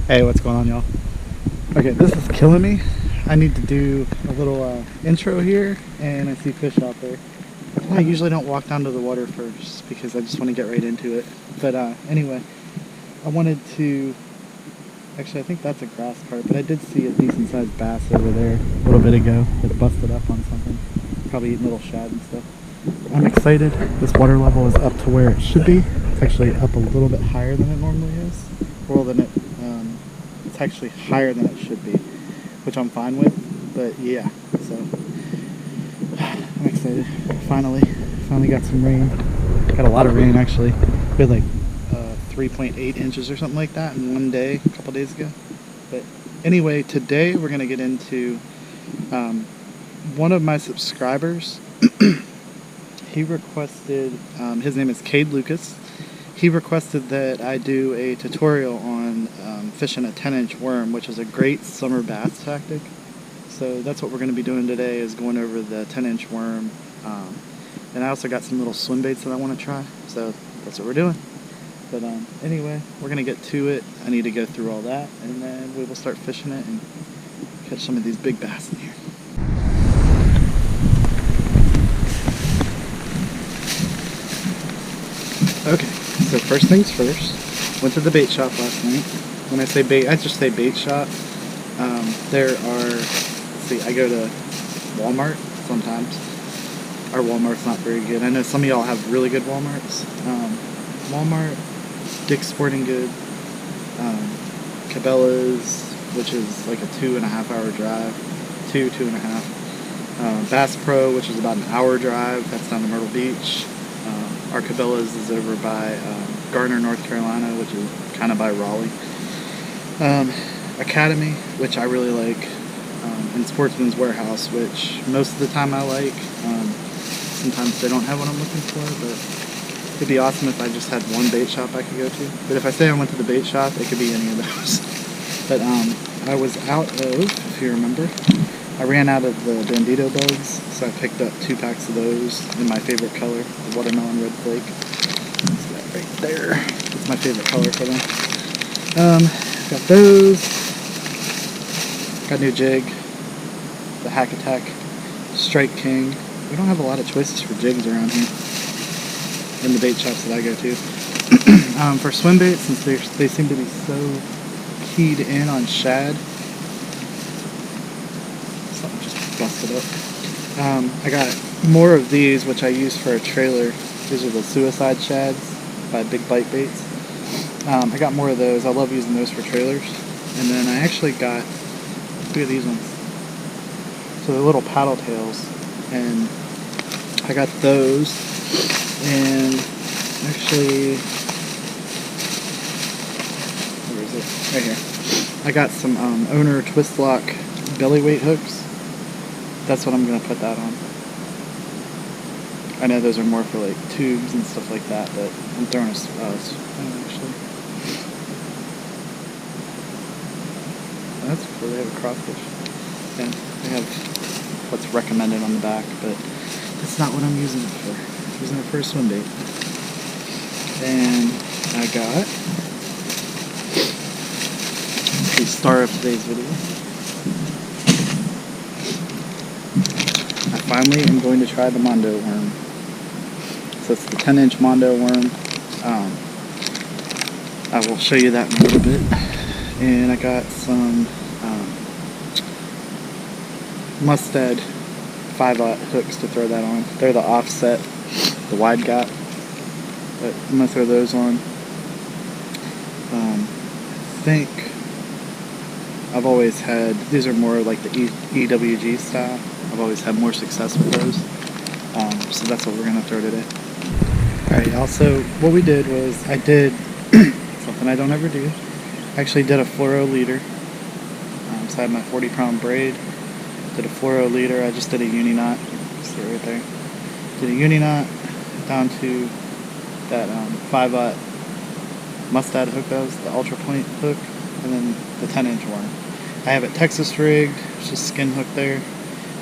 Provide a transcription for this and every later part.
Hey, what's going on, y'all? Okay, this is killing me. I need to do a little intro here, and I see fish out there. I usually don't walk down to the water first because I just want to get right into it. But anyway, I wanted to. Actually, I think that's a grass carp, but I did see a decent sized bass over there a little bit ago that busted up on something. Probably eating little shad and stuff. I'm excited. This water level is up to where it should be. It's actually up a little bit higher than it normally is. Well, it's actually higher than it should be, which I'm fine with. But yeah, so I'm excited. Finally got some rain. Got a lot of rain actually. We had like 3.8 inches or something like that in one day, a couple days ago. But anyway, today we're gonna get into one of my subscribers. He requested, his name is Cade Lucas. He requested that I do a tutorial on fishing a 10-inch worm, which is a great summer bass tactic. So that's what we're going to be doing today, is going over the 10-inch worm. And I also got some little swim baits that I want to try. So that's what we're doing. But anyway, we're going to get to it. I need to go through all that, and then we will start fishing it and catch some of these big bass in here. Okay, so first things first, went to the bait shop last night. When I say bait, I just say bait shop. There are, let's see, I go to Walmart sometimes. Our Walmart's not very good. I know some of y'all have really good Walmarts. Walmart, Dick's Sporting Goods, Cabela's, which is like a 2.5 hour drive, 2.5. Bass Pro, which is about an hour drive, that's down to Myrtle Beach. Our Cabela's is over by Garner, North Carolina, which is kind of by Raleigh. Academy, which I really like, and Sportsman's Warehouse, which most of the time I like. Sometimes they don't have what I'm looking for, but it'd be awesome if I just had one bait shop I could go to. But if I say I went to the bait shop, it could be any of those. But I was out of, if you remember, I ran out of the Bandito bugs, so I picked up 2 packs of those in my favorite color, the watermelon red flake. That's that right there. That's my favorite color for them. Got those. Got a new jig, the Hack Attack Strike King. We don't have a lot of choices for jigs around here in the bait shops that I go to. For swim bait, since they seem to be so keyed in on shad, something just busted up. I got more of these, which I use for a trailer. These are the Suicide Shads by Big Bite Baits. I got more of those. I love using those for trailers. And then I actually got, look at these ones. So they're little paddle tails. And I got those. And actually, where is it? Right here. I got some Owner Twist Lock belly weight hooks. That's what I'm going to put that on. I know those are more for like tubes and stuff like that, but I'm throwing actually. That's cool. They have a crawfish. And they have what's recommended on the back, but that's not what I'm using it for. I'm using it for a swim bait. And I got the star of today's video. I finally am going to try the Mondo worm. So it's the 10-inch Mondo worm. I will show you that in a little bit. And I got some Mustad 5/0 hooks to throw that on. They're the offset, the wide gap. But I'm going to throw those on. I think I've always had, these are more like the EWG style. I've always had more success with those. So that's what we're going to throw today. Alright, y'all, so what we did was, I did something I don't ever do. I actually did a fluoro leader. So I had my 40-pound braid. Did a fluoro leader. I just did a uni knot. See it right there. Did a uni knot down to that 5/0 Mustad hook, that was the Ultra Point hook, and then the 10-inch worm. I have it Texas rigged, it's just skin hook there,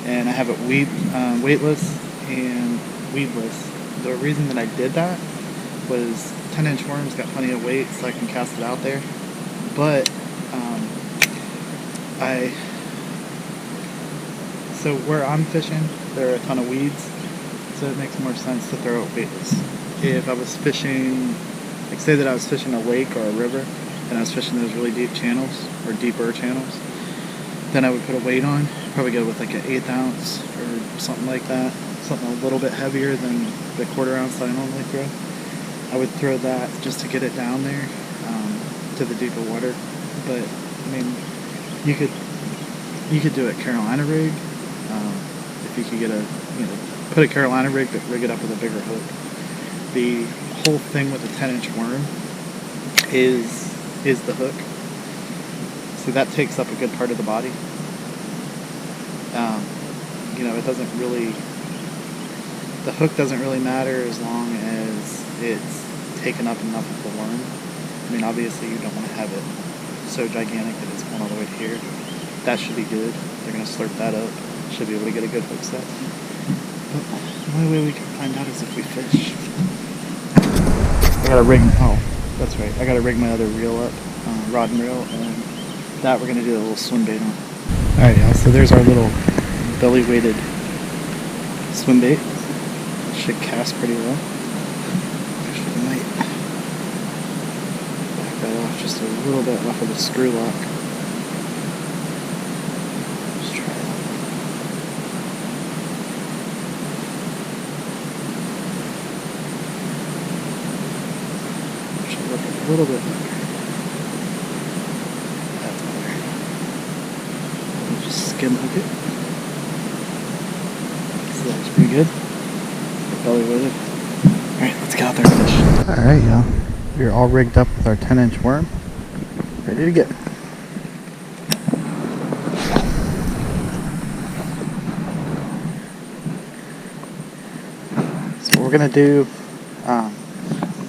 and I have it weightless and weedless. The reason that I did that was 10-inch worms got plenty of weight, so I can cast it out there. But So where I'm fishing, there are a ton of weeds, so it makes more sense to throw out baits. If I was fishing, like say that I was fishing a lake or a river, and I was fishing those really deep channels, or deeper channels, then I would put a weight on, probably go with like an 1/8 ounce or something like that, something a little bit heavier than the 1/4 ounce that I normally throw. I would throw that just to get it down there to the deeper water. But I mean, you could do a Carolina rig if you could get put a Carolina rig, but rig it up with a bigger hook. The whole thing with a 10-inch worm is the hook. So that takes up a good part of the body. It doesn't really, the hook doesn't really matter as long as it's taken up enough of the worm. I mean, obviously you don't want to have it so gigantic that it's going all the way to here. That should be good. They're going to slurp that up. Should be able to get a good hook set. But the only way we can find out is if we fish. I gotta rig, that's right. I gotta rig my other reel up, rod and reel, and that we're gonna do a little swim bait on. Alright, y'all, so there's our little belly weighted swim bait. Should cast pretty well. Actually, I might back that off just a little bit off of the screw lock. Just try it out. Should look a little bit better. That's better. We'll just skim hook it. So that was pretty good. Belly weighted. Alright, let's get out there and fish. Alright, y'all. We're all rigged up with our 10-inch worm. Ready to go. So what we're going to do,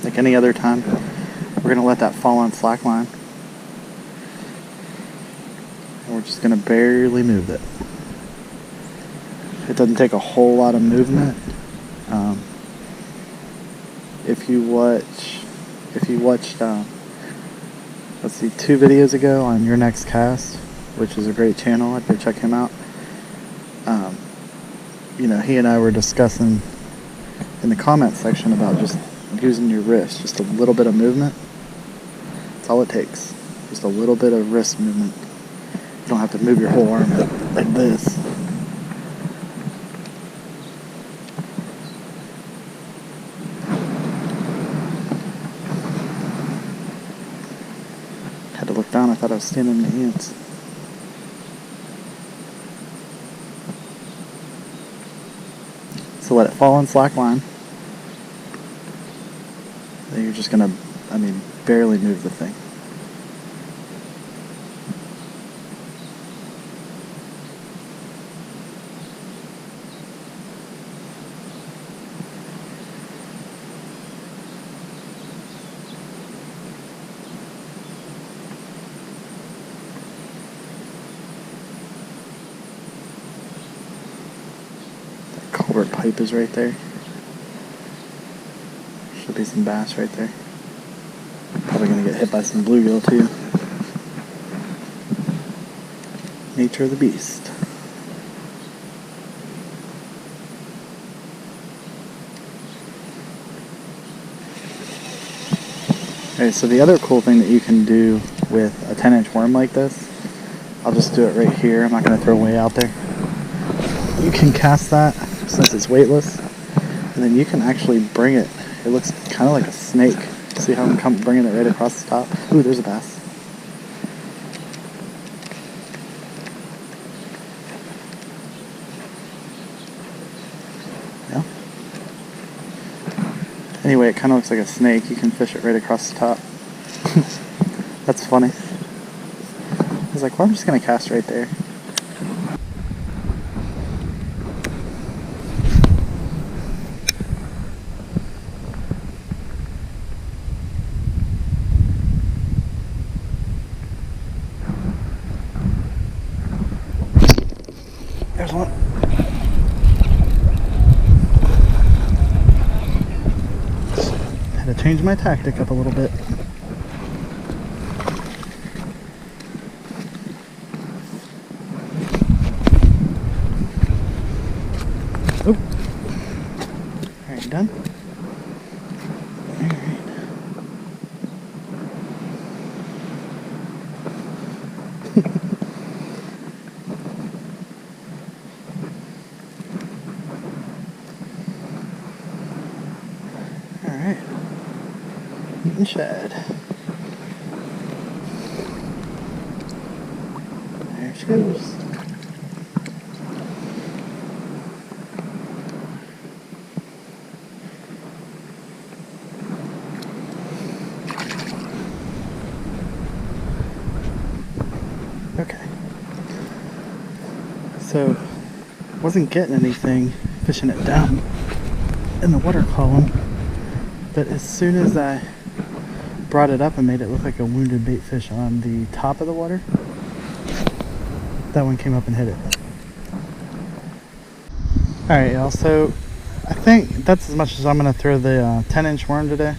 like any other time, we're going to let that fall on slack line. And we're just going to barely move it. It doesn't take a whole lot of movement. If you watched, let's see, 2 videos ago on Your Next Cast, which is a great channel, I'd go check him out. He and I were discussing in the comment section about just using your wrist, just a little bit of movement. That's all it takes. Just a little bit of wrist movement. You don't have to move your whole arm like this. Had to look down, I thought I was standing in the ants. So let it fall on slack line. Then you're just gonna, barely move the thing. Culvert pipe is right there. Should be some bass right there. Probably gonna get hit by some bluegill too. Nature of the beast. Okay, so the other cool thing that you can do with a 10-inch worm like this, I'll just do it right here. I'm not gonna throw way out there. You can cast that since it's weightless, and then you can actually bring it. It looks kind of like a snake. See how I'm bringing it right across the top? Ooh, there's a bass. Yeah. Anyway, it kind of looks like a snake. You can fish it right across the top. That's funny. I was like, well, I'm just going to cast right there. There's one. Had to change my tactic up a little bit. Alright. Eating shad. There she goes. Okay. So, wasn't getting anything fishing it down in the water column, but as soon as I brought it up and made it look like a wounded bait fish on the top of the water, that one came up and hit it. Alright y'all, so I think that's as much as I'm going to throw the 10-inch worm today.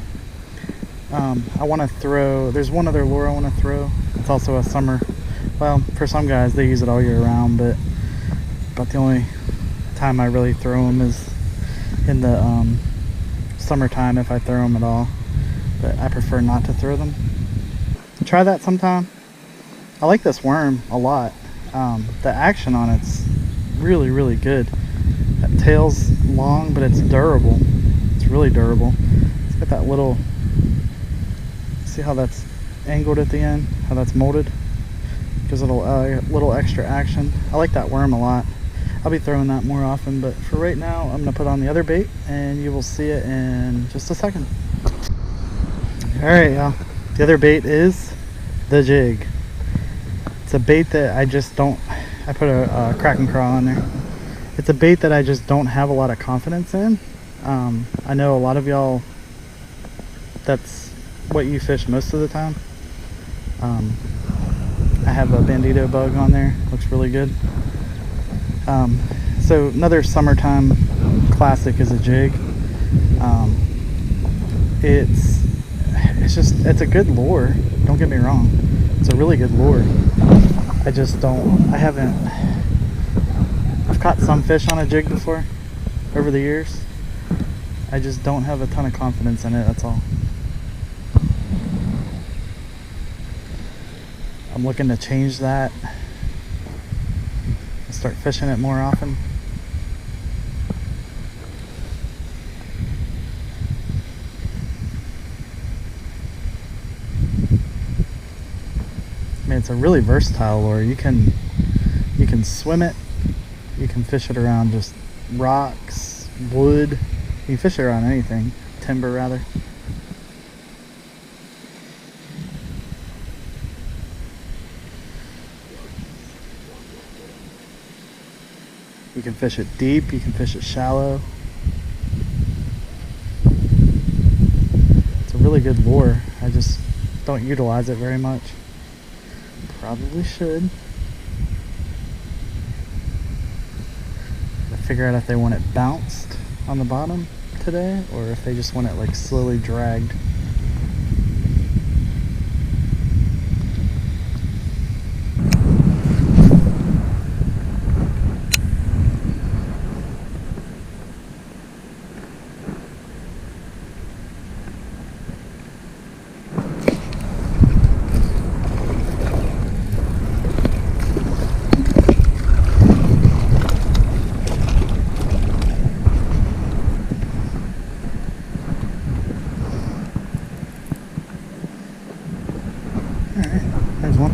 I want to throw, there's one other lure I want to throw. It's also a summer, well, for some guys they use it all year round, but about the only time I really throw them is in the summertime, if I throw them at all. But I prefer not to throw them. Try that sometime. I like this worm a lot. The action on it's really, really good. That tail's long, but it's durable. It's really durable. It's got that little, see how that's angled at the end? How that's molded? Gives it a little extra action. I like that worm a lot. I'll be throwing that more often, but for right now, I'm going to put on the other bait, and you will see it in just a second. Alright, y'all. The other bait is the jig. It's a bait that I just don't, I put a crack and crawl on there. It's a bait that I just don't have a lot of confidence in. I know a lot of y'all, that's what you fish most of the time. I have a bandito bug on there, looks really good. So another summertime classic is a jig. It's a good lure, don't get me wrong. It's a really good lure. I've caught some fish on a jig before over the years. I just don't have a ton of confidence in it, that's all. I'm looking to change that. Start fishing it more often. I mean, it's a really versatile lure. You can swim it. You can fish it around just rocks, wood. You can fish it around anything, timber rather. You can fish it deep, you can fish it shallow. It's a really good lure. I just don't utilize it very much. Probably should. I figure out if they want it bounced on the bottom today, or if they just want it like slowly dragged. There's one.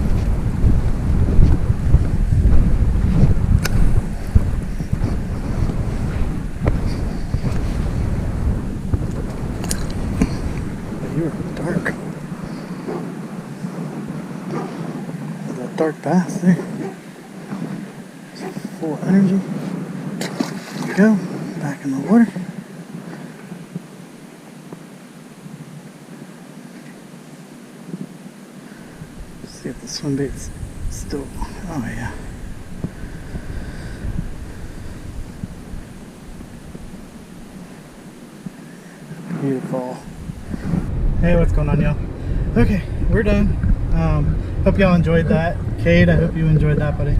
You are dark. That dark bass there. Full of energy. There we go. Back in the water. See if the swim bait's still, oh yeah. Beautiful. Hey, what's going on, y'all? Okay, we're done. Hope y'all enjoyed that. Cade, I hope you enjoyed that, buddy.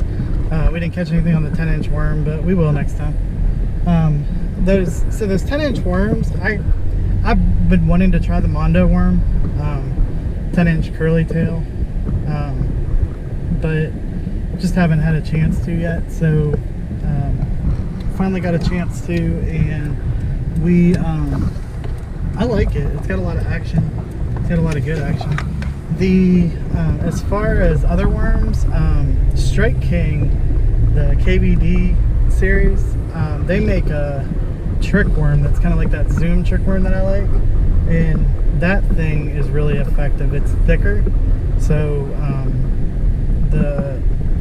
We didn't catch anything on the 10-inch worm, but we will next time. Those 10-inch worms, I've been wanting to try the Mondo worm, 10-inch curly tail. but just haven't had a chance to yet. So finally got a chance to, and we I like it. It's got a lot of action. It's got a lot of good action. The as far as other worms, Strike King, the KBD series, they make a trick worm that's kind of like that zoom trick worm that I like, and that thing is really effective. It's thicker, so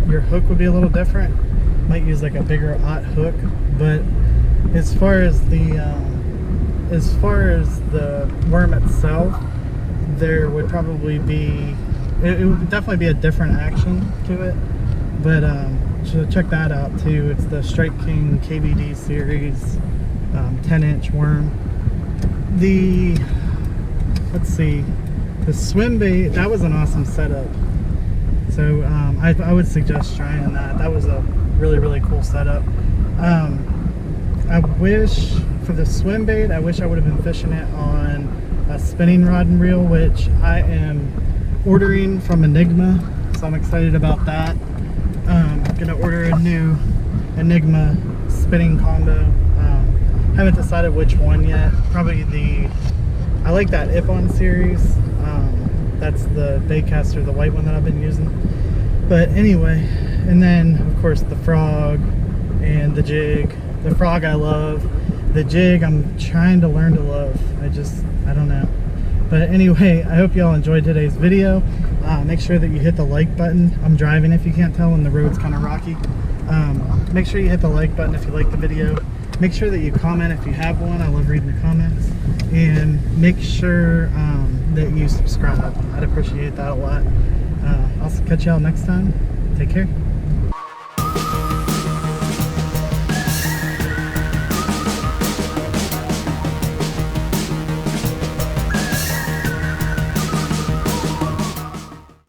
your hook would be a little different. Might use like a bigger aught hook, but as far as the worm itself, there would probably be, it would definitely be a different action to it, but so check that out too. It's the Strike King KBD series 10-inch worm. Let's see, the Swimbait, that was an awesome setup. So I would suggest trying that. That was a really cool setup. I wish for the Swimbait, I wish I would have been fishing it on a spinning rod and reel, which I am ordering from Enigma, so I'm excited about that. I'm gonna order a new Enigma spinning combo. Haven't decided which one yet. Probably I like that Ippon series. That's the baitcaster, the white one that I've been using. But anyway, and then of course the frog and the jig. The frog I love. The jig I'm trying to learn to love. I don't know. But anyway, I hope y'all enjoyed today's video. Make sure that you hit the like button. I'm driving, if you can't tell, and the road's kind of rocky. Make sure you hit the like button if you like the video. Make sure that you comment if you have one. I love reading the comments. And make sure that you subscribe. I'd appreciate that a lot. I'll catch y'all next time. Take care.